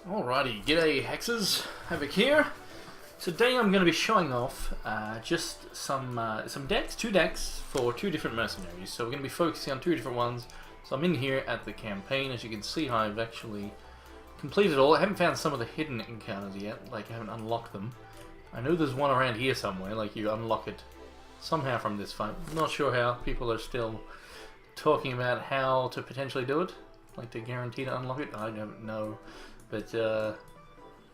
Alrighty, g'day hexes, Havoc here. Today I'm going to be showing off just some decks, two decks for two different mercenaries. So we're going to be focusing on two different ones. So I'm in here at the campaign. As you can see, I've actually completed all. I haven't found some of the hidden encounters yet, like I haven't unlocked them. I know there's one around here somewhere, like you unlock it somehow from this fight. I'm not sure how. People are still talking about how to potentially do it, like to guarantee to unlock it. I don't know. But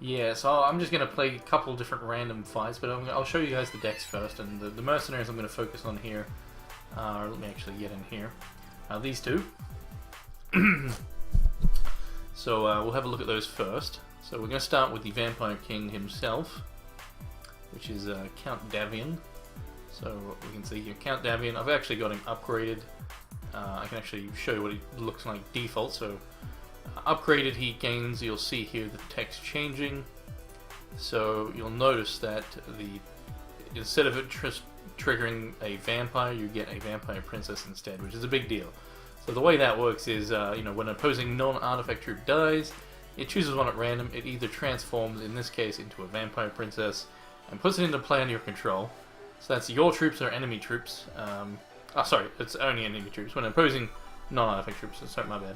yeah, so I'm just going to play a couple different random fights, but I'll show you guys the decks first, and the mercenaries I'm going to focus on here. Let me actually get in here. These two. So we'll have a look at those first. So we're going to start with the Vampire King himself, which is Count Davian. So we can see here, Count Davian. I've actually got him upgraded. I can actually show you what he looks like default. So upgraded, he gains, you'll see here the text changing. So you'll notice that instead of it triggering a vampire, you get a vampire princess instead, which is a big deal. So the way that works is, when an opposing non-artifact troop dies, it chooses one at random. It either transforms, in this case, into a vampire princess and puts it into play under your control. So that's your troops or enemy troops. Sorry, it's only enemy troops. When opposing non-artifact troops, sorry, my bad.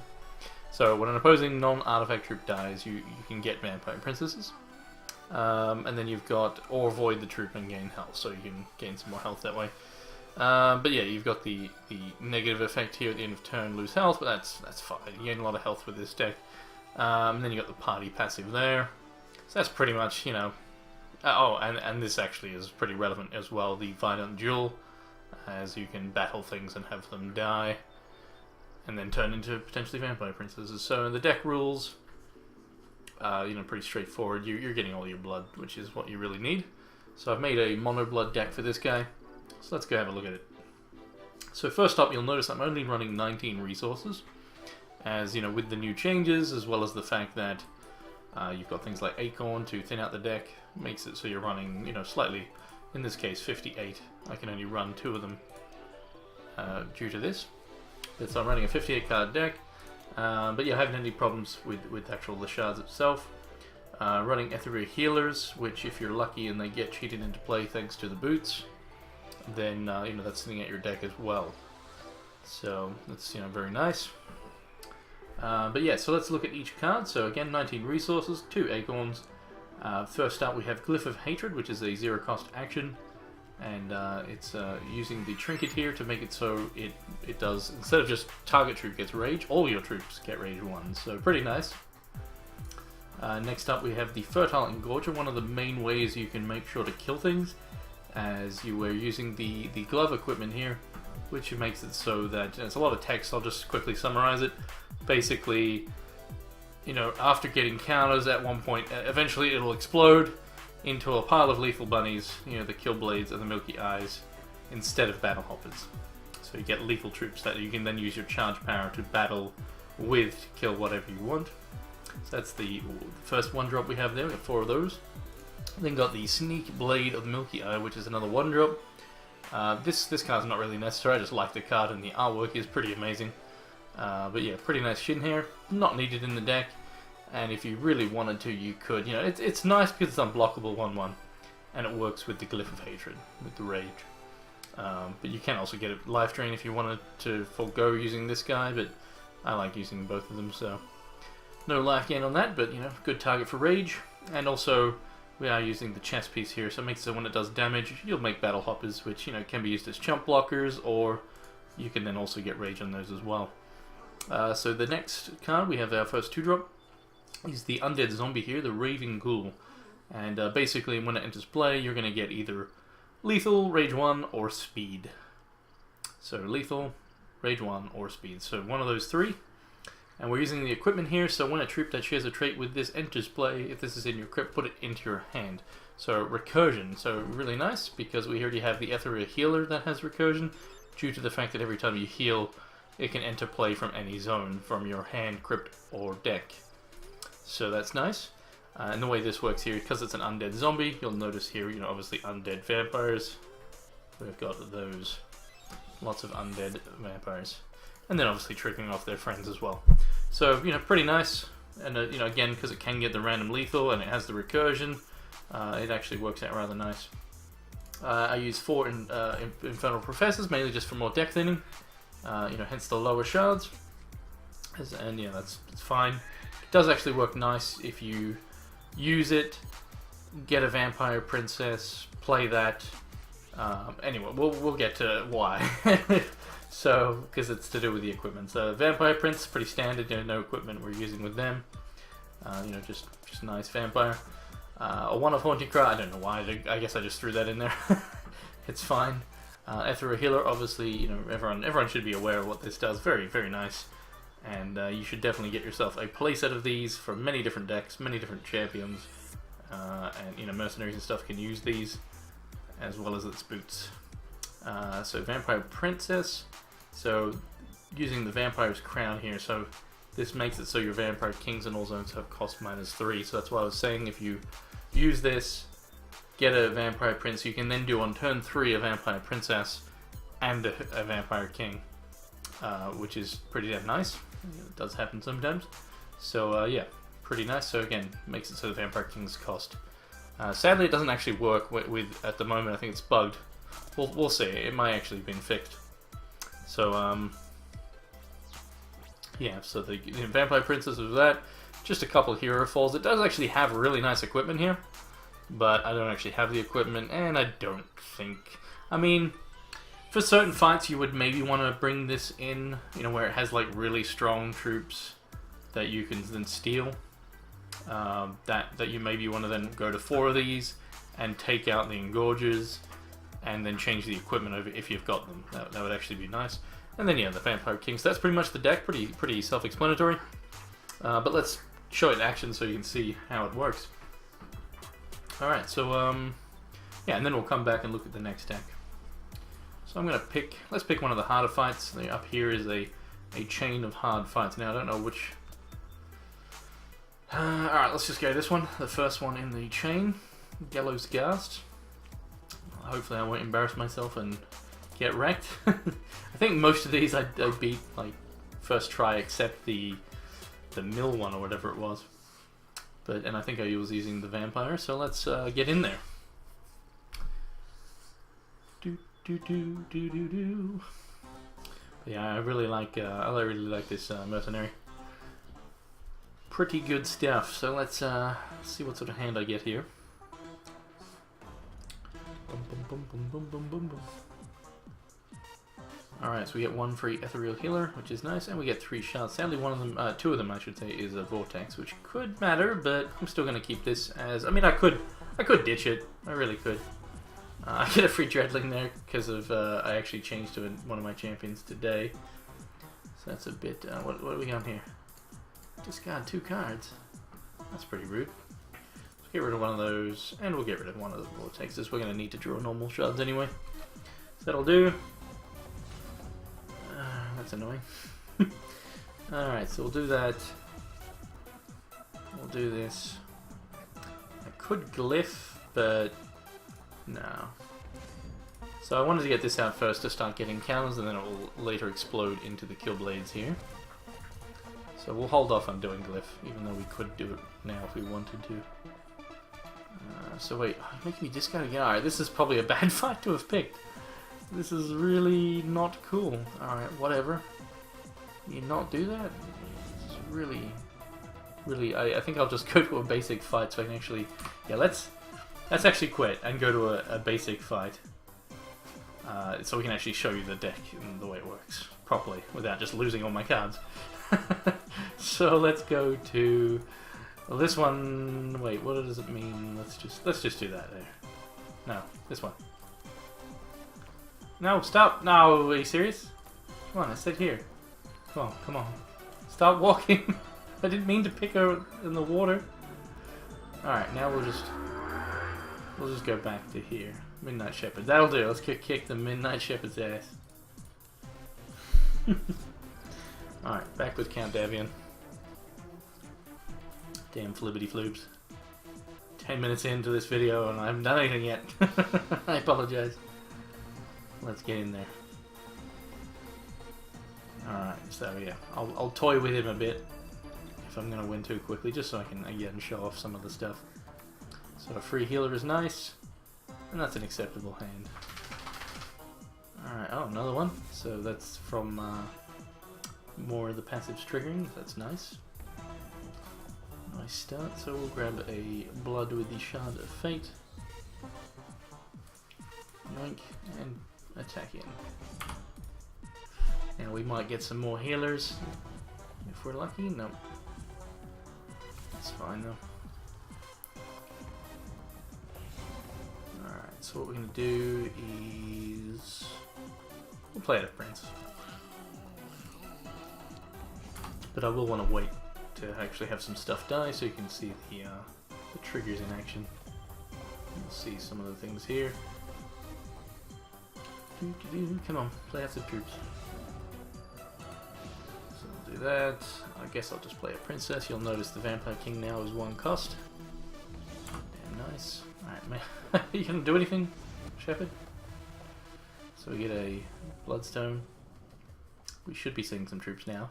So when an opposing non-artifact troop dies, you can get vampire princesses. And then you've got, or avoid the troop and gain health, so you can gain some more health that way. But yeah, you've got the negative effect here at the end of turn, lose health, but that's fine. You gain a lot of health with this deck. And then you've got the party passive there. So that's pretty much, and this actually is pretty relevant as well, the Violent Duel, as you can battle things and have them die, and then turn into potentially vampire princesses. So the deck rules, pretty straightforward. You're getting all your blood, which is what you really need. So I've made a mono blood deck for this guy. So let's go have a look at it. So first up, you'll notice I'm only running 19 resources, as with the new changes, as well as the fact that you've got things like Acorn to thin out the deck, makes it so you're running, slightly, in this case 58. I can only run 2 of them due to this. So I'm running a 58 card deck, but yeah, I haven't had any problems with actual the shards itself. Running Ethereal Healers, which if you're lucky and they get cheated into play thanks to the boots, then that's thinning out your deck as well. So that's very nice. But yeah, so let's look at each card. So again, 19 resources, 2 Acorns. First up we have Glyph of Hatred, which is a 0 cost action. And it's using the trinket here to make it so it does, instead of just target troop gets rage, all your troops get rage 1, so pretty nice. Next up we have the Fertile Engorger, one of the main ways you can make sure to kill things, as you were using the glove equipment here, which makes it so that, it's a lot of text, I'll just quickly summarize it. Basically, after getting counters at one point, eventually it'll explode into a pile of lethal bunnies, the kill blades and the milky eyes, instead of battle hoppers. So you get lethal troops that you can then use your charge power to battle with to kill whatever you want. So that's the first 1-drop we have there. We have 4 of those. Then got the Sneak Blade of the Milky Eye, which is another 1-drop. This card's not really necessary. I just like the card, and the artwork is pretty amazing. But yeah, pretty nice shin here. Not needed in the deck. And if you really wanted to, you could. It's nice because it's unblockable 1/1, and it works with the Glyph of Hatred, with the rage. But you can also get a life drain if you wanted to forego using this guy, but I like using both of them, so no life gain on that, but good target for rage. And also, we are using the chess piece here, so it makes it so when it does damage, you'll make battle hoppers, which can be used as chump blockers, or you can then also get rage on those as well. So the next card, we have our first 2-drop. Is the undead zombie here, the Raving Ghoul. And basically when it enters play, you're going to get either lethal, rage 1, or speed. So lethal, rage 1, or speed. So one of those 3. And we're using the equipment here, so when a troop that shares a trait with this enters play, if this is in your crypt, put it into your hand. So recursion, so really nice, because we already have the Ethereal Healer that has recursion, due to the fact that every time you heal, it can enter play from any zone, from your hand, crypt, or deck. So that's nice. And the way this works here, because it's an undead zombie, you'll notice here, obviously undead vampires. We've got those. Lots of undead vampires. And then obviously triggering off their friends as well. So, pretty nice. And you know, again, because it can get the random lethal and it has the recursion, it actually works out rather nice. I use 4 Infernal Professors, mainly just for more deck thinning. You know, hence the lower shards. And yeah, that's fine. It does actually work nice if you use it, get a Vampire Princess, play that. Anyway, we'll get to why. So, because it's to do with the equipment. So, Vampire Prince is pretty standard. You know, no equipment we're using with them. You know, just nice Vampire. A 1 of Haunting Cry. I don't know why. I guess I just threw that in there. It's fine. Ethereal Healer. Obviously, you know, everyone should be aware of what this does. Very, very nice. And you should definitely get yourself a playset of these for many different decks, many different champions. And you know, mercenaries and stuff can use these, as well as its boots. So Vampire Princess. So using the Vampire's Crown here, so this makes it so your Vampire Kings in all zones have cost -3. So that's why I was saying if you use this, get a Vampire Prince, you can then do on turn 3 a Vampire Princess and a Vampire King, which is pretty damn nice. It does happen sometimes. So yeah, pretty nice. So again, makes it so the Vampire Kings cost. Sadly, it doesn't actually work with at the moment. I think it's bugged. We'll see. It might actually have been fixed. So yeah. So the Vampire Princess was that. Just a couple hero falls. It does actually have really nice equipment here, but I don't actually have the equipment, and I don't think. I mean, for certain fights, you would maybe want to bring this in. You know, where it has like really strong troops that you can then steal. That you maybe want to then go to 4 of these and take out the Engorgers and then change the equipment over if you've got them. That would actually be nice. And then yeah, the Vampire Kings. That's pretty much the deck. Pretty self-explanatory. But let's show it in action so you can see how it works. All right, so yeah, and then we'll come back and look at the next deck. So I'm gonna let's pick one of the harder fights. Up here is a chain of hard fights. Now I don't know which. Alright, let's just go this one. The first one in the chain. Gallows Ghast. Hopefully I won't embarrass myself and get wrecked. I think most of these I beat like first try except the mill one or whatever it was. And I think I was using the Vampire, so let's get in there. Yeah, I really like this Mercenary. Pretty good stuff. So let's see what sort of hand I get here. Alright, so we get 1 free Ethereal Healer, which is nice, and we get 3 shards. Sadly, one of them, 2 of them, I should say, is a Vortex, which could matter, but I'm still going to keep this as. I mean, I could ditch it. I really could. I get a free Dreadling there because of I actually changed to one of my champions today. So that's a bit. What do we got here? Discard 2 cards. That's pretty rude. Let's get rid of one of those, and we'll get rid of one of the Vortexes. We're going to need to draw normal shards anyway. So that'll do. That's annoying. Alright, so we'll do that. We'll do this. I could glyph, but no. So I wanted to get this out first to start getting counters, and then it will later explode into the kill blades here. So we'll hold off on doing glyph, even though we could do it now if we wanted to. So wait, you're making me discard again. Alright, this is probably a bad fight to have picked. This is really not cool. Alright, whatever. You not do that? It's really... I think I'll just go to a basic fight so I can actually... Yeah, let's actually quit and go to a basic fight. So we can actually show you the deck and the way it works properly without just losing all my cards. So let's go to... Well, this one... Wait, what does it mean? Let's just do that there. No, this one. No, stop! No, are you serious? Come on, I said here. Come on, come on. Stop walking! I didn't mean to pick her in the water. Alright, now we'll just go back to here. Midnight Shepherd. That'll do. Let's kick the Midnight Shepherd's ass. Alright, back with Count Davian. Damn flibbity floobs. 10 minutes into this video and I haven't done anything yet. I apologize. Let's get in there. Alright, so yeah, I'll toy with him a bit. if I'm going to win too quickly, just so I can again show off some of the stuff. So a free healer is nice, and that's an acceptable hand. Alright, oh, another one. So that's from more of the passives triggering, that's nice. Nice start, so we'll grab a Blood with the Shard of Fate. Yoink, and attack in. And we might get some more healers if we're lucky. No. That's fine though. Alright, so what we're going to do is we'll play out a Prince. But I will want to wait to actually have some stuff die so you can see the triggers in action. You'll see some of the things here. Come on, play out some troops. So I'll do that. I guess I'll just play a princess. You'll notice the Vampire King now is 1 cost. Damn nice. Alright, man. You gonna do anything, Shepherd? So we get a Bloodstone. We should be seeing some troops now.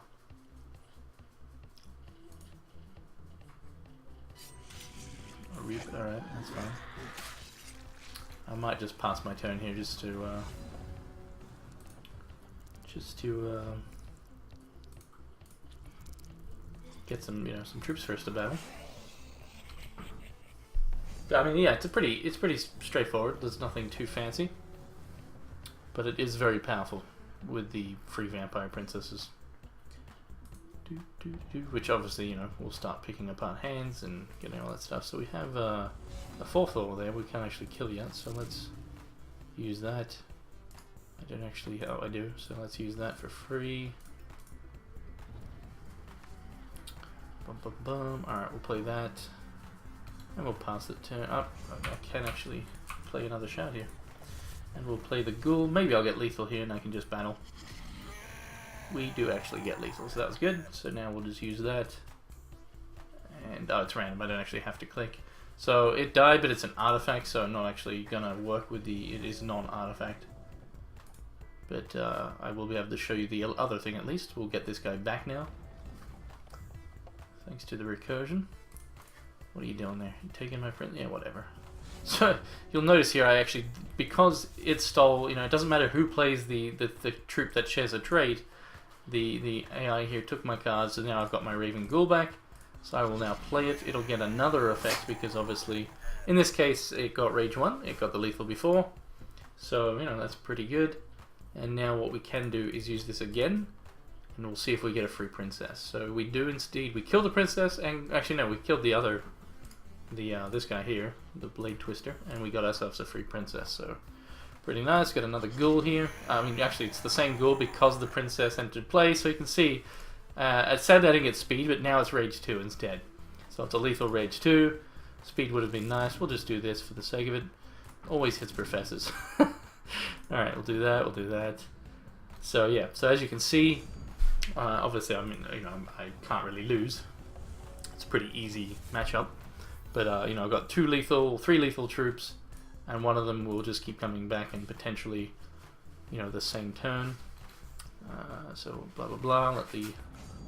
Alright, that's fine. I might just pass my turn here just to get some, some troops first to battle. I mean, yeah, it's pretty straightforward. There's nothing too fancy, but it is very powerful with the free vampire princesses. Which obviously, we'll start picking apart hands and getting all that stuff. So we have a 4th over there. We can't actually kill yet, so let's use that. I don't actually. Oh, I do. So let's use that for free. Bum, bum, bum. All right, we'll play that, and we'll pass the turn up. I can actually play another shot here, and we'll play the ghoul. Maybe I'll get lethal here, and I can just battle. We do actually get lethal, so that was good. So now we'll just use that. And oh, it's random. I don't actually have to click. So it died, but it's an artifact, so I'm not actually gonna work with the. It is non-artifact. But I will be able to show you the other thing at least. We'll get this guy back now, thanks to the recursion. What are you doing there? You taking my print? Yeah, whatever. So you'll notice here, I actually, because it stole. It doesn't matter who plays the troop that shares a trait. The AI here took my cards, so now I've got my Raven Ghoul back. So I will now play it. It'll get another effect because obviously, in this case, it got Rage 1. It got the lethal before. So, that's pretty good. And now what we can do is use this again, and we'll see if we get a free princess. So we do indeed. We killed the princess, and actually no, we killed the other, this guy here, the Blade Twister, and we got ourselves a free princess. So pretty nice. Got another ghoul here. I mean, actually, it's the same ghoul because the princess entered play. So you can see, it said that I didn't get speed, but now it's Rage 2 instead. So it's a lethal Rage 2. Speed would have been nice. We'll just do this for the sake of it. Always hits professors. Alright, we'll do that. We'll do that. So yeah. So as you can see, obviously, I mean, I can't really lose. It's a pretty easy matchup. But I've got 3 lethal troops. And one of them will just keep coming back and potentially, the same turn. So blah blah blah.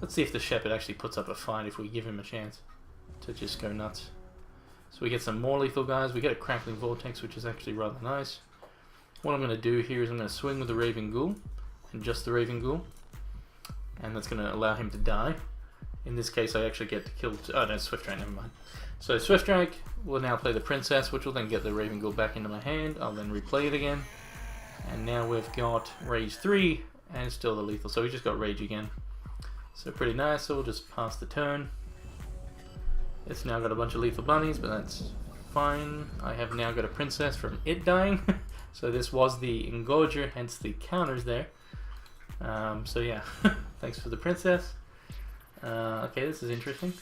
Let's see if the Shepherd actually puts up a fight if we give him a chance to just go nuts. So we get some more lethal guys. We get a Crackling Vortex, which is actually rather nice. What I'm going to do here is I'm going to swing with the Raven Ghoul, and just the Raven Ghoul, and that's going to allow him to die. In this case, I actually get to kill. Oh no, Swift Strike. Never mind. So Swift Strike will now play the Princess, which will then get the Raven Ghoul back into my hand. I'll then replay it again, and now we've got Rage 3 and still the lethal. So we just got Rage again. So pretty nice. So we'll just pass the turn. It's now got a bunch of lethal bunnies, but that's fine. I have now got a princess from it dying. So this was the Engorger, hence the counters there. So yeah, thanks for the princess. Okay, this is interesting.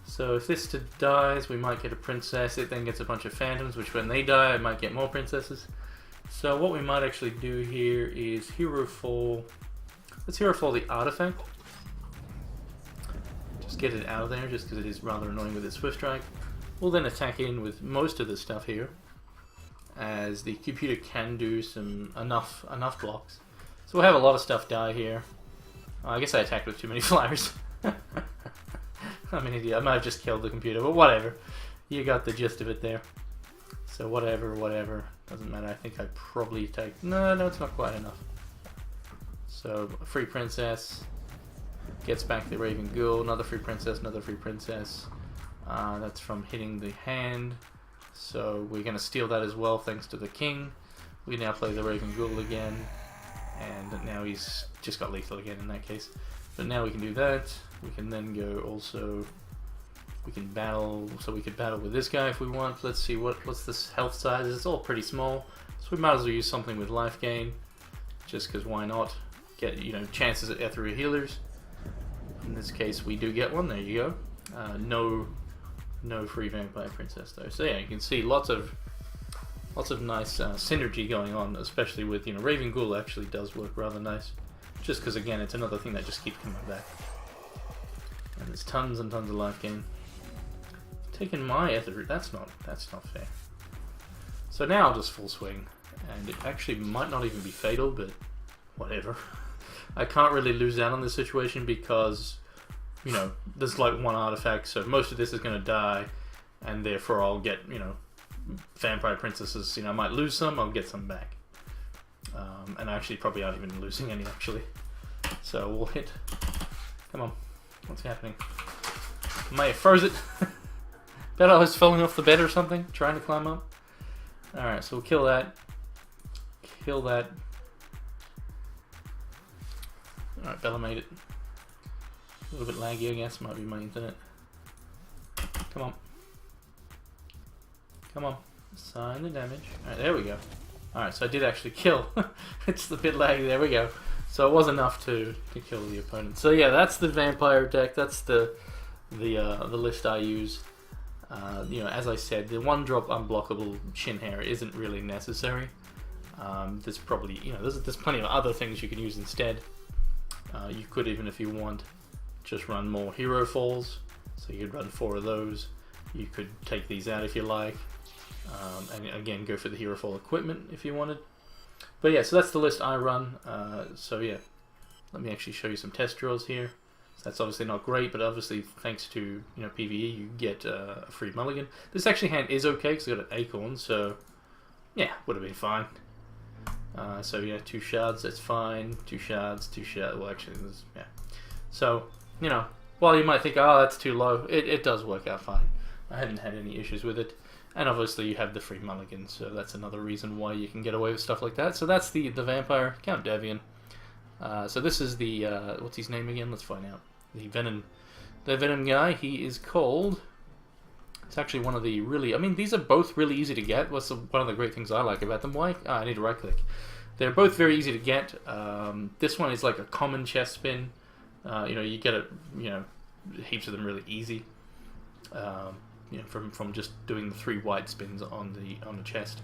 So if this dies, we might get a princess. It then gets a bunch of phantoms, which when they die, I might get more princesses. So what we might actually do here is hero fall. Let's hero fall the artifact. Just get it out of there, just because it is rather annoying with its Swift Strike. We'll then attack in with most of the stuff here, as the computer can do some enough blocks. So we'll have a lot of stuff die here. I guess I attacked with too many flyers. I'm an idiot. I might have just killed the computer, but whatever. You got the gist of it there. So whatever. Doesn't matter. I think I probably take... No, it's not quite enough. So, a free princess. Gets back the Raven Ghoul. Another free princess, that's from hitting the hand. So, we're going to steal that as well, thanks to the king. We now play the Raven Ghoul again. And now he's just got lethal again in that case. But now we can do that. We can then go also... We can battle, so we could battle with this guy if we want. Let's see, what's this health size? It's all pretty small, so we might as well use something with life gain, just because why not? Get, chances at through healers. In this case, we do get one. There you go. No free vampire princess though. So yeah, you can see lots of nice synergy going on, especially with Raven Ghoul actually does work rather nice, just because again it's another thing that just keeps coming back. And there's tons and tons of life gain. Taking my ether route, that's not fair. So now I'll just full swing, and it actually might not even be fatal, but whatever. I can't really lose out on this situation because, there's like one artifact, so most of this is going to die, and therefore I'll get, vampire princesses. I might lose some, I'll get some back. And I actually probably aren't even losing any actually. So we'll hit. Come on, what's happening? I may have froze it. Bet I was falling off the bed or something, trying to climb up. Alright, so we'll kill that. Kill that. Alright, Bella made it. A little bit laggy, I guess. Might be my internet. Come on. Come on. Sign the damage. Alright, there we go. Alright, so I did actually kill. It's a bit laggy. There we go. So it was enough to kill the opponent. So yeah, that's the vampire deck. That's the list I use. As I said, the one-drop unblockable Shin Hair isn't really necessary. There's probably, there's plenty of other things you can use instead. You could, even if you want, just run more hero falls. So you could run 4 of those. You could take these out if you like. And again, go for the hero fall equipment if you wanted. But yeah, so that's the list I run. So yeah, let me actually show you some test draws here. So that's obviously not great, but obviously thanks to PvE, you get a free mulligan. This actually hand is okay because I got an acorn, so yeah, would have been fine. So yeah, 2 shards, that's fine. 2 shards, 2 shards. Well, actually, yeah. So while you might think, oh, that's too low, it does work out fine. I haven't had any issues with it, and obviously you have the free mulligan, so that's another reason why you can get away with stuff like that. So that's the vampire, Count Davian. So this is the what's his name again? Let's find out. The Venom guy. He is called. It's actually one of the really. I mean, these are both really easy to get. What's one of the great things I like about them? Why? I need to right click. They're both very easy to get. This one is like a common chest spin. You get it. Heaps of them really easy. From just doing the 3 white spins on the chest.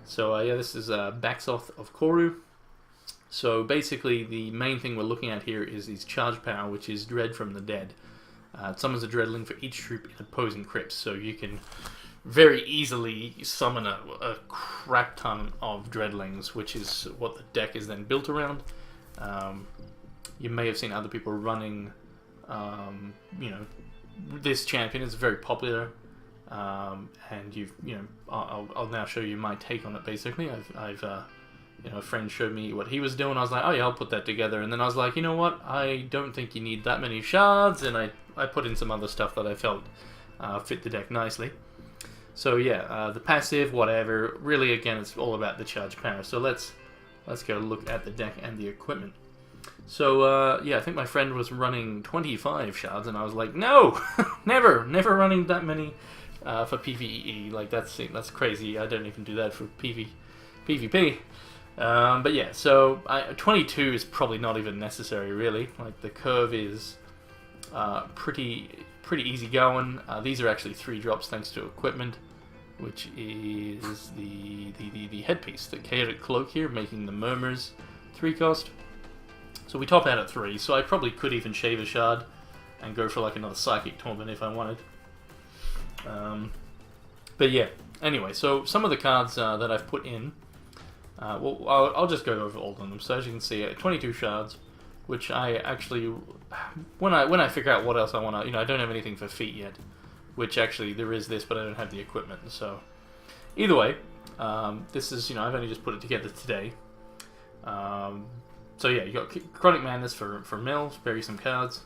So yeah, this is Baxoth of Korru. So basically, the main thing we're looking at here is his charge power, which is Dread from the Dead. It summons a Dreadling for each troop in opposing crypts, so you can very easily summon a crap ton of Dreadlings, which is what the deck is then built around. You may have seen other people running, this champion is very popular, and I'll now show you my take on it. Basically, a friend showed me what he was doing. I was like, oh yeah, I'll put that together. And then I was like, you know what? I don't think you need that many shards. And I put in some other stuff that I felt fit the deck nicely. So yeah, the passive, whatever. Really, again, it's all about the charge power. So let's go look at the deck and the equipment. So yeah, I think my friend was running 25 shards, and I was like, no, never running that many for PvE. Like that's crazy. I don't even do that for PvP. But yeah, so 22 is probably not even necessary, really. Like the curve is pretty easy going. These are actually 3 drops thanks to equipment, which is the headpiece, the chaotic cloak here, making the murmurs 3 cost. So we top out at 3. So I probably could even shave a shard and go for like another psychic torment if I wanted. But yeah, anyway, so some of the cards that I've put in. Well, I'll just go over all of them. So as you can see, 22 shards. which I actually, when I figure out what else I want to, I don't have anything for feet yet, which actually there is this, but I don't have the equipment. So either way, this is, I've only just put it together today. So yeah, you got Chronic Madness for mills, bury some cards.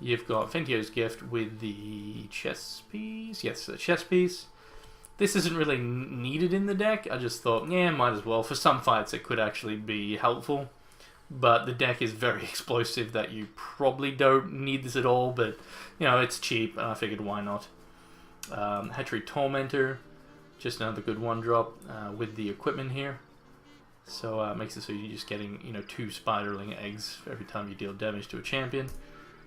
You've got Fentio's Gift with the chess piece. Yes, the chess piece. This isn't really needed in the deck. I just thought, yeah, might as well. For some fights, it could actually be helpful. But the deck is very explosive that you probably don't need this at all. But, it's cheap, and I figured why not. Hatchery Tormentor. Just another good one-drop with the equipment here. So it makes it so you're just getting, 2 spiderling eggs every time you deal damage to a champion.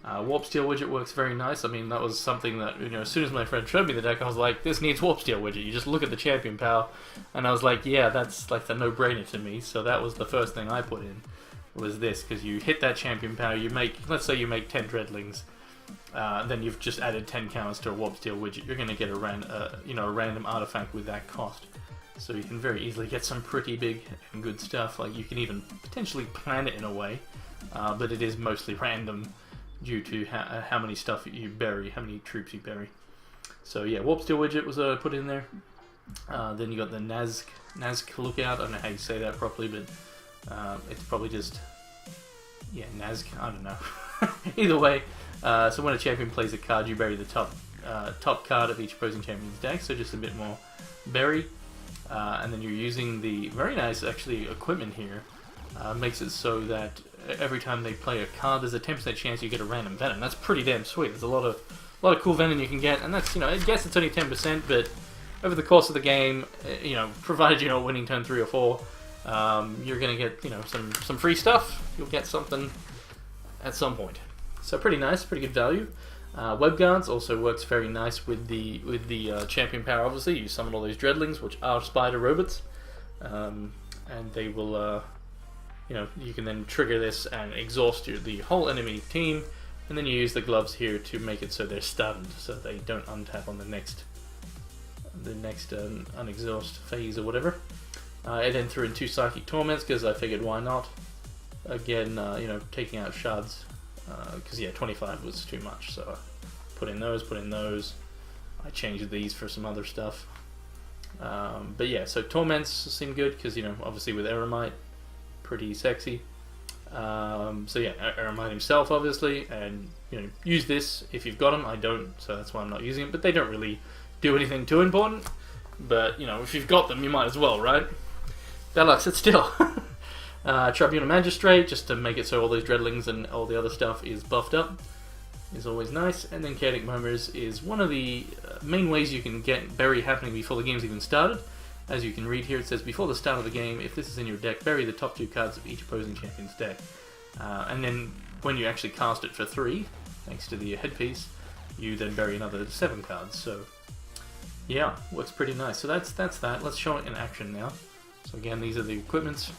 Warp Steel Widget works very nice. I mean, that was something that, as soon as my friend showed me the deck, I was like, this needs Warp Steel Widget. You just look at the champion power, and I was like, yeah, that's like a no-brainer to me. So that was the first thing I put in, was this, because you hit that champion power, you make, let's say you make 10 Dreadlings, then you've just added 10 counters to a Warp Steel Widget. You're going to get a random artifact with that cost. So you can very easily get some pretty big and good stuff. Like, you can even potentially plan it in a way, but it is mostly random due to how many stuff you bury, how many troops you bury. So yeah, Warp Steel Widget was put in there. Then you got the Nazg Lookout. I don't know how you say that properly, but it's probably just, yeah, Nazg, I don't know. Either way, so when a champion plays a card, you bury the top card of each opposing champion's deck, so just a bit more bury. And then you're using the very nice, actually, equipment here. Makes it so that every time they play a card, there's a 10% chance you get a random venom. That's pretty damn sweet. There's a lot of cool venom you can get, and that's, I guess it's only 10%, but over the course of the game, provided you're not winning turn 3 or 4, you're gonna get, some free stuff. You'll get something at some point. So pretty nice, pretty good value. Web Guards also works very nice with the champion power. Obviously, you summon all those Dreadlings, which are spider robots, and they will. You can then trigger this and exhaust the whole enemy team, and then you use the gloves here to make it so they're stunned, so they don't untap on the next unexhaust phase or whatever. I then threw in 2 Psychic Torments because I figured why not. Again, taking out shards, because yeah, 25 was too much, so I put in those. I changed these for some other stuff. But yeah, so Torments seem good because obviously with Eremite, pretty sexy. So yeah, Eremite himself obviously, and use this if you've got them. I don't, so that's why I'm not using it. But they don't really do anything too important. But if you've got them, you might as well, right? Deluxe, it's still. Tribunal Magistrate, just to make it so all those Dreadlings and all the other stuff is buffed up, is always nice. And then Chaotic Murmurs is one of the main ways you can get bury happening before the game's even started. As you can read here, it says, before the start of the game, if this is in your deck, bury the top 2 cards of each opposing champion's deck. And then when you actually cast it for 3, thanks to the headpiece, you then bury another 7 cards. So yeah, works pretty nice. So that's that. Let's show it in action now. So again, these are the equipments.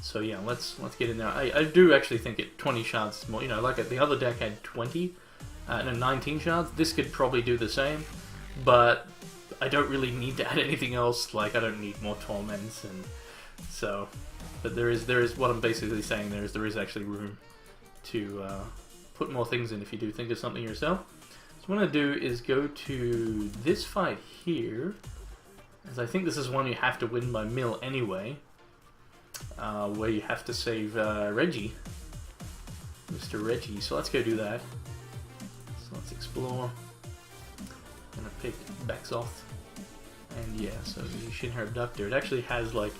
So yeah, let's get in there. I do actually think 20 shards is more. Like the other deck had 20, no, 19 shards. This could probably do the same, but I don't really need to add anything else. Like, I don't need more torments, and so. But there is what I'm basically saying. There is actually room to put more things in if you do think of something yourself. So what I'm gonna do is go to this fight here, as I think this is one you have to win by mill anyway. Where you have to save Reggie, Mr. Reggie. So let's go do that. So let's explore. I'm gonna pick Baxoth, and yeah, so the Shinra Abductor. It actually has like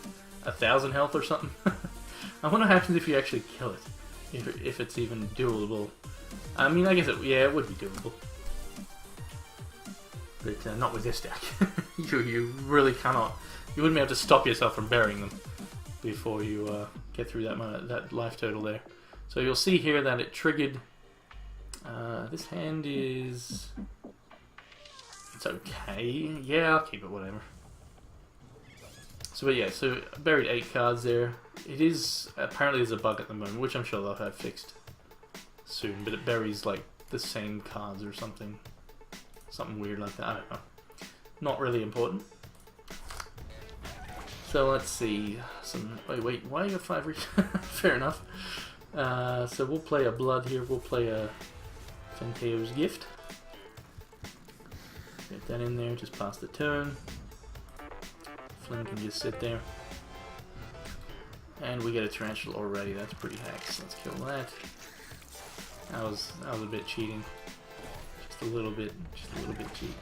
1,000 health or something. I wonder what happens if you actually kill it, if it's even doable. I mean, I guess it would be doable, but not with this deck. you really cannot. You wouldn't be able to stop yourself from burying them before you get through that life total there. So you'll see here that it triggered. This hand is. It's okay. Yeah, I'll keep it, whatever. So, but yeah, so I buried 8 cards there. It is, apparently there's a bug at the moment, which I'm sure they'll have fixed soon, but it buries like the same cards or something. Something weird like that, I don't know. Not really important. So let's see. Wait, why are you 5 Fair enough. So we'll play a blood here. We'll play a Fenteo's Gift. Get that in there. Just pass the turn. Flynn can just sit there. And we get a Tarantula already. That's pretty hex. Let's kill that. That was a bit cheating. Just a little bit cheap.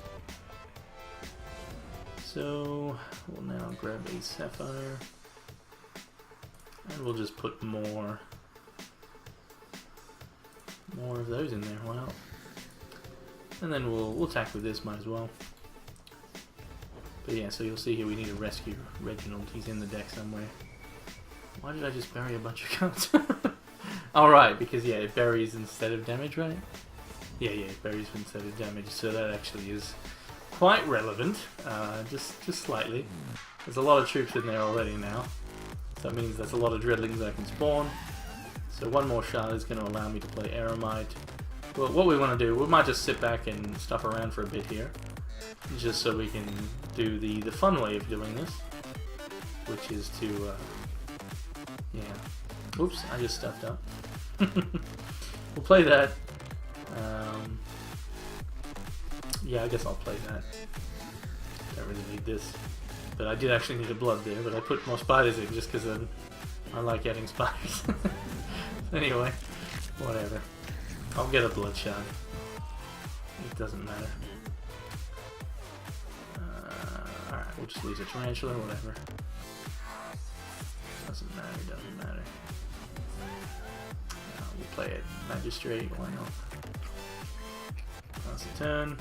So we'll now grab a Sapphire. And we'll just put more of those in there. Wow. And then we'll attack with this, might as well. But yeah, so you'll see here we need to rescue Reginald. He's in the deck somewhere. Why did I just bury a bunch of cards? Alright, because yeah, it buries instead of damage, right? Yeah, it buries instead of damage, so that actually is quite relevant, just slightly. There's a lot of troops in there already now, so that means there's a lot of dreadlings I can spawn. So one more shard is going to allow me to play Eremite. Well, what we want to do, we might just sit back and stuff around for a bit here, just so we can do the fun way of doing this, which is to, yeah. Oops, I just stuffed up. We'll play that. Yeah, I guess I'll play that. Don't really need this. But I did actually need a blood there, but I put more spiders in just because I like adding spiders. Anyway, whatever. I'll get a blood shard. It doesn't matter. Alright, we'll just lose a tarantula, whatever. Doesn't matter. We'll play it magistrate, why not? Pass a turn.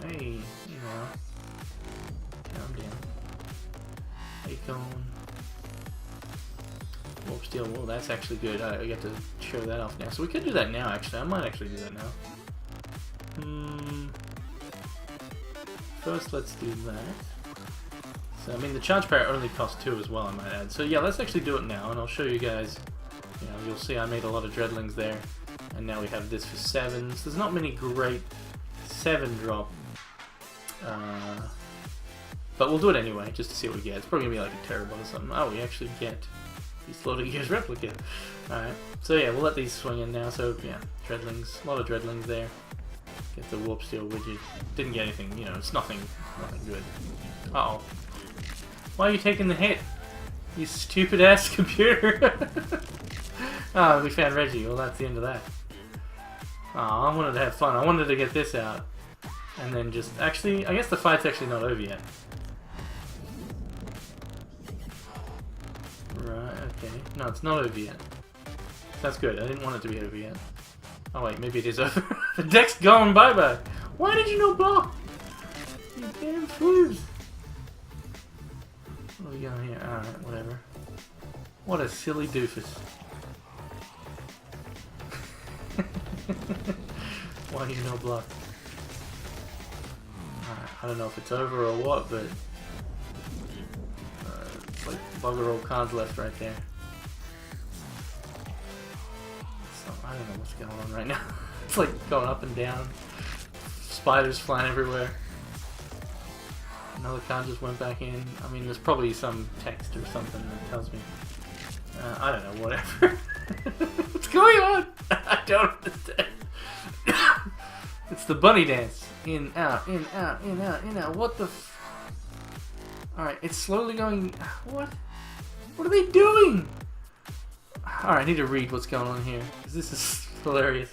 Hey, you know. Calm down. Acorn. Warp Steel. Well, that's actually good. I get to show that off now. So we could do that now, actually. I might actually do that now. First, let's do that. So, I mean, the charge power only costs 2 as well, I might add. So, yeah, let's actually do it now, and I'll show you guys. You know, you'll see I made a lot of dreadlings there, and now we have this for 7s. There's not many great 7-drop, but we'll do it anyway, just to see what we get. It's probably gonna be like a terrible or something. Oh, we actually get the Slaughter Gears replica. Alright, so yeah, we'll let these swing in now. So, yeah, dreadlings, a lot of dreadlings there. Get the Warp Steel widget. Didn't get anything, you know, it's nothing good. Uh-oh. Why are you taking the hit? You stupid ass computer! Oh, we found Reggie. Well, that's the end of that. Oh, I wanted to have fun. I wanted to get this out. And then just... Actually, I guess the fight's actually not over yet. Right, okay. No, it's not over yet. That's good. I didn't want it to be over yet. Oh wait, maybe it is over. The deck's gone, bye-bye. Why did you not block? You damn fools. What are we going here? Alright, whatever. What a silly doofus. Why do you no block? Alright, I don't know if it's over or what, but it's like bugger all cards left right there. So, I don't know what's going on right now. It's like going up and down. Spiders flying everywhere. Another card just went back in. I mean, there's probably some text or something that tells me. I don't know, whatever. What's going on? I don't understand. It's the bunny dance. In, out, in, out, in, out, in, out. What the f... Alright, it's slowly going... What? What are they doing? Alright, I need to read what's going on here, because this is hilarious.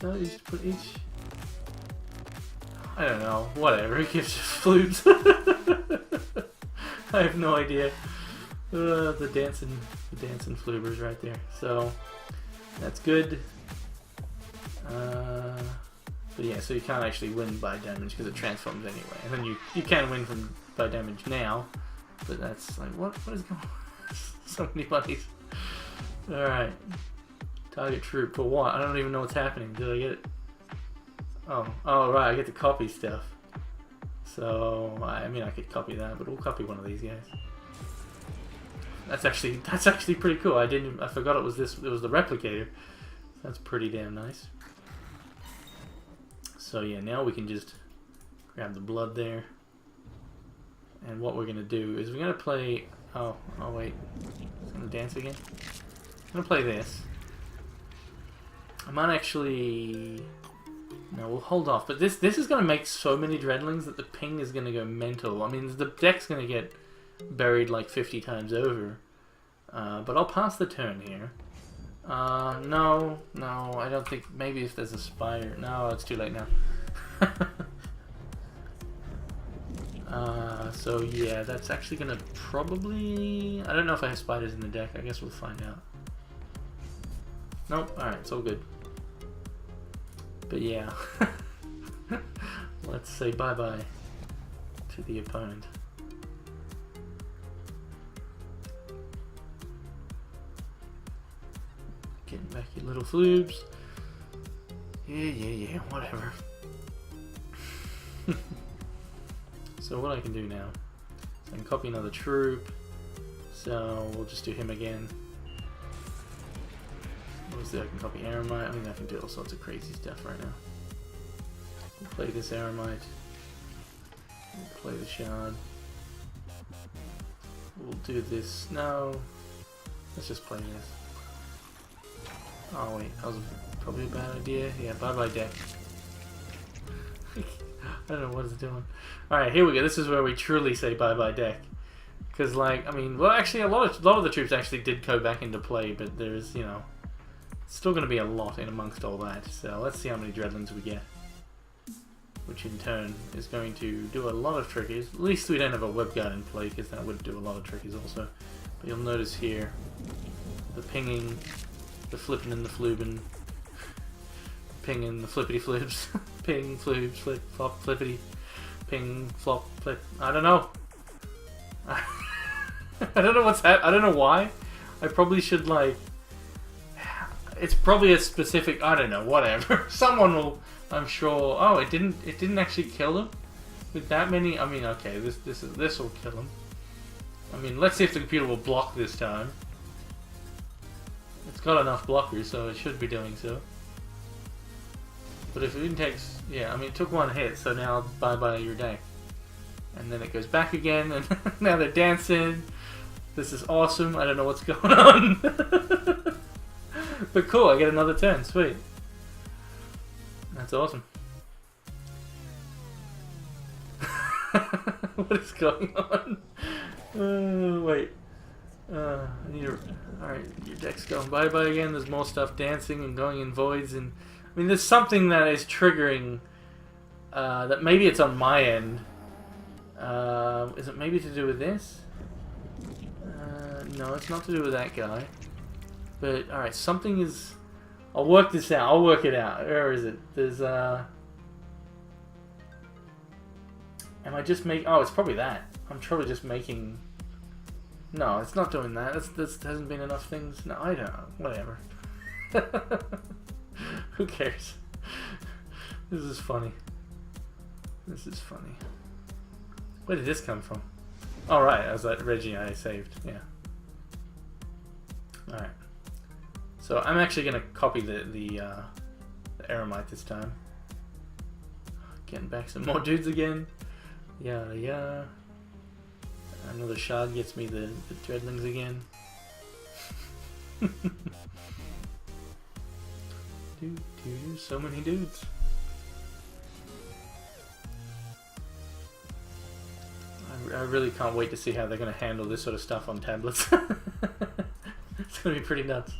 So you just put each... I don't know, whatever, it gives you flutes. I have no idea. The dancing floobers right there. So, that's good. But yeah, so you can't actually win by damage because it transforms anyway. And then you can win by damage now, but that's like, what is going on? So many buddies. Alright. Target troop for what? I don't even know what's happening. Did I get it? Oh right, I get to copy stuff. So, I mean I could copy that, but we'll copy one of these guys. That's actually pretty cool. I forgot it was this. It was the replicator. That's pretty damn nice. So yeah, now we can just grab the blood there. And what we're going to do is we're going to play... Oh wait. It's going to dance again. I'm going to play this. I might actually... No, we'll hold off. But this is going to make so many dreadlings that the ping is going to go mental. I mean, the deck's going to get buried like 50 times over. But I'll pass the turn here. No, I don't think... Maybe if there's a spire... No, it's too late now. So yeah, that's actually gonna probably... I don't know if I have spiders in the deck. I guess we'll find out. Nope, alright, it's all good. But yeah. Let's say bye-bye to the opponent. Getting back your little floobs. Yeah, whatever. So what I can do now, I can copy another troop, so we'll just do him again. Obviously I can copy Aramite. I mean, I can do all sorts of crazy stuff right now. We'll play this Aramite. We'll play the Shard. We'll do this. No, let's just play this. Oh wait, that was probably a bad idea. Yeah, bye-bye deck. I don't know what it's doing. Alright, here we go. This is where we truly say bye-bye deck. Because, like, I mean, well, actually, a lot of the troops actually did go back into play, but there's, you know, still going to be a lot in amongst all that. So let's see how many dreadlings we get. Which, in turn, is going to do a lot of trickies. At least we don't have a web guard in play, because that would do a lot of trickies also. But you'll notice here, the pinging, the flipping and the floobing, pinging, the flippity flips, ping, floobs, flip, flop, flippity, ping, flop, flip. I don't know. I don't know what's happening. I don't know why. I probably should, like... It's probably a specific... I don't know, whatever. Someone will, I'm sure... Oh, it didn't actually kill him? With that many... I mean, okay, this will kill him. I mean, let's see if the computer will block this time. It's got enough blockers, so it should be doing so. But if it takes... Yeah, I mean, it took one hit, so now bye-bye your deck. And then it goes back again, and now they're dancing. This is awesome. I don't know what's going on. But cool, I get another turn. Sweet. That's awesome. What is going on? Wait. I need to... Alright, your deck's going bye-bye again. There's more stuff dancing and going in voids. And I mean, there's something that is triggering... that maybe it's on my end. Is it maybe to do with this? No, it's not to do with that guy. But, alright, something is... I'll work this out. I'll work it out. Where is it? There's, Am I just making... Oh, it's probably that. I'm probably just making... No, it's not doing that. That hasn't been enough things. No, I don't know. Whatever. Who cares? This is funny. This is funny. Where did this come from? Oh, right. I was at Reggie I saved. Yeah. Alright. So I'm actually going to copy the Aramite this time. Getting back some more dudes again. Yeah. Another shard gets me the dreadlings again. So many dudes. I really can't wait to see how they're going to handle this sort of stuff on tablets. It's going to be pretty nuts.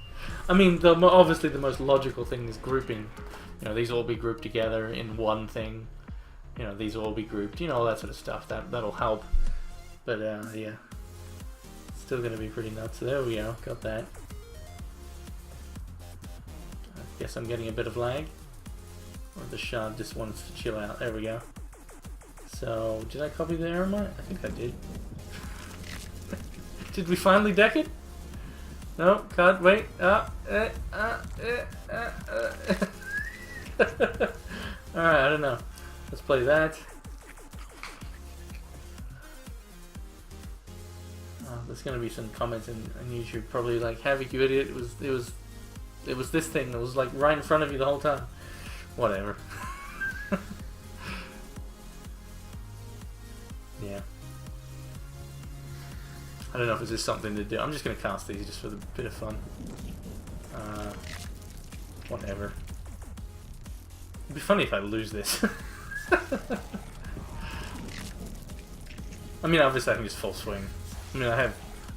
I mean, obviously the most logical thing is grouping. You know, these all be grouped together in one thing. You know, these all be grouped. You know, all that sort of stuff. That'll help. But, yeah. It's still going to be pretty nuts. So there we go. Got that. I guess I'm getting a bit of lag. Or the shard just wants to chill out. There we go. So, did I copy the Aramite? I think I did. Did we finally deck it? No, cut, wait. Alright, I don't know. Let's play that. There's gonna be some comments in YouTube probably like, Havoc, you idiot, it was this thing that was like right in front of you the whole time. Whatever. Yeah. I don't know if it's just something to do. I'm just going to cast these just for the bit of fun. Whatever. It'd be funny if I lose this. I mean, obviously I can just full swing. I mean, I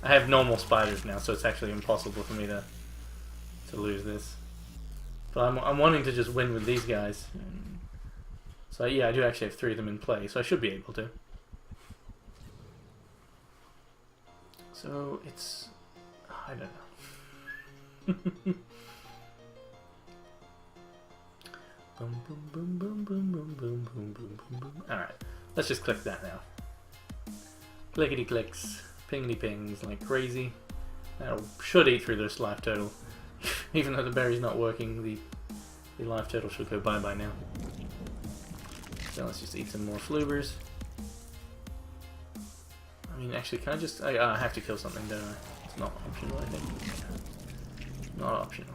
have normal spiders now, so it's actually impossible for me to lose this. But I'm wanting to just win with these guys. So yeah, I do actually have 3 of them in play, so I should be able to. So it's... I don't know. Boom, boom, boom, boom, boom, boom, boom, boom, boom, boom, boom. Alright, let's just click that now. Clickety clicks, pingity pings like crazy. That should eat through this life total. Even though the berry's not working, the life total should go bye-bye now. So let's just eat some more floobers. I mean, actually, can I just... I have to kill something, don't I? It's not optional, I think. Not optional.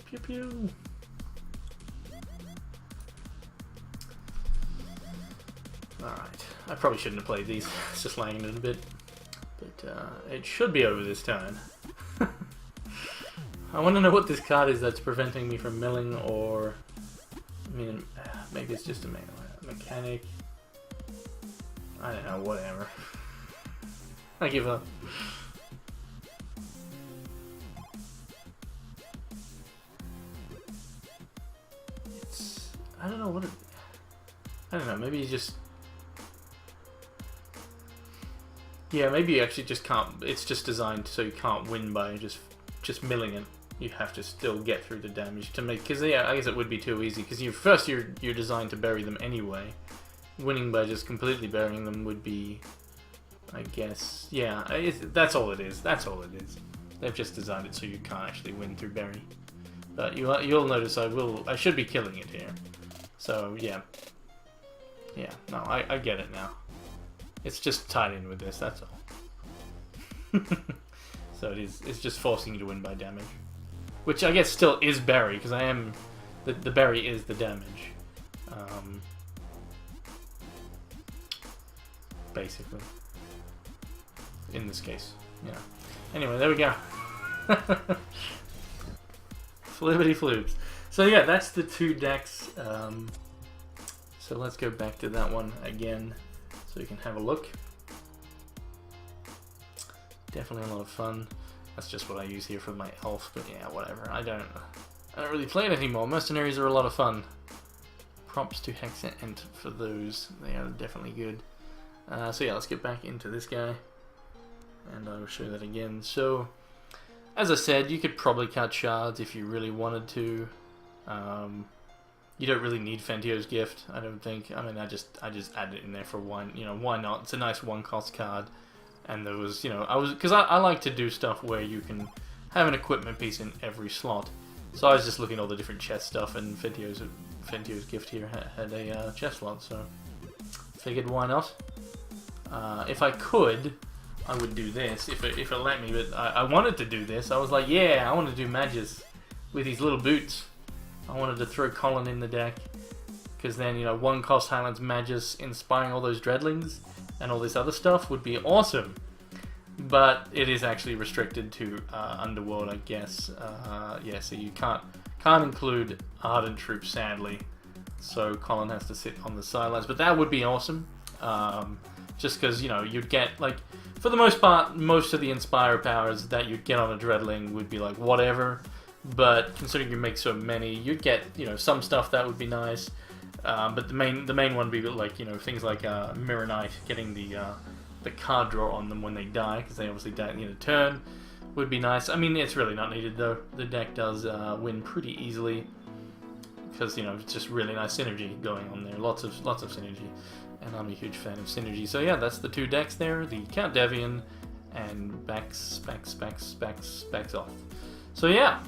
Pew pew! Alright, I probably shouldn't have played these. It's just lagging it a bit. But it should be over this time. I want to know what this card is that's preventing me from milling, or... I mean, maybe it's just a mechanic. I don't know, whatever. I give up. It's... I don't know what it... I don't know, maybe you just... Yeah, maybe you actually just can't... It's just designed so you can't win by just milling it. You have to still get through the damage to make... Because, yeah, I guess it would be too easy. Because you're designed to bury them anyway. Winning by just completely burying them would be... I guess... Yeah, that's all it is. That's all it is. They've just designed it so you can't actually win through bury. But you'll notice I should be killing it here. So, yeah. Yeah, no, I get it now. It's just tied in with this, that's all. So it's just forcing you to win by damage. Which I guess still is berry, because the berry is the damage. Basically. In this case, yeah. Anyway, there we go. Flibbity floobs. So yeah, that's the 2 decks. So let's go back to that one again, so you can have a look. Definitely a lot of fun. That's just what I use here for my elf, but yeah, whatever. I don't really play it anymore. Mercenaries are a lot of fun. Props to HEX and for those. They are definitely good. So yeah, let's get back into this guy. And I will show that again. So, as I said, you could probably cut shards if you really wanted to. You don't really need Fentio's Gift, I don't think. I mean, I just added it in there for one. You know, why not? It's a nice 1-cost card. And there was, you know, because I like to do stuff where you can have an equipment piece in every slot. So I was just looking at all the different chest stuff, and Fentio's Gift here had a chest slot, so figured why not. If I could, I would do this, if it let me, but I wanted to do this. I was like, yeah, I want to do Magus with these little boots. I wanted to throw Colin in the deck, because then, you know, 1-cost Highlands Magus inspiring all those Dreadlings and all this other stuff would be awesome. But it is actually restricted to Underworld, I guess. Yeah, so you can't include Ardent Troops, sadly. So Colin has to sit on the sidelines, but that would be awesome. Just because, you know, you'd get, like, for the most part, most of the Inspire powers that you'd get on a Dreadling would be like, whatever. But considering you make so many, you'd get, you know, some stuff that would be nice. But the main one would be like, you know, things like Mirror Knight, getting the card draw on them when they die, because they obviously die at the end of turn, would be nice. I mean, it's really not needed though. The deck does win pretty easily, because, you know, it's just really nice synergy going on there. Lots of synergy, and I'm a huge fan of synergy. So yeah, that's the 2 decks there: the Count Davian and Baxoth. So yeah,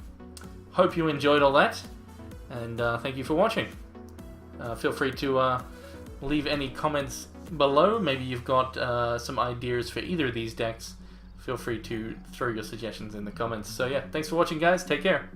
hope you enjoyed all that, and thank you for watching. Feel free to leave any comments below. Maybe you've got some ideas for either of these decks. Feel free to throw your suggestions in the comments. So yeah, thanks for watching, guys. Take care.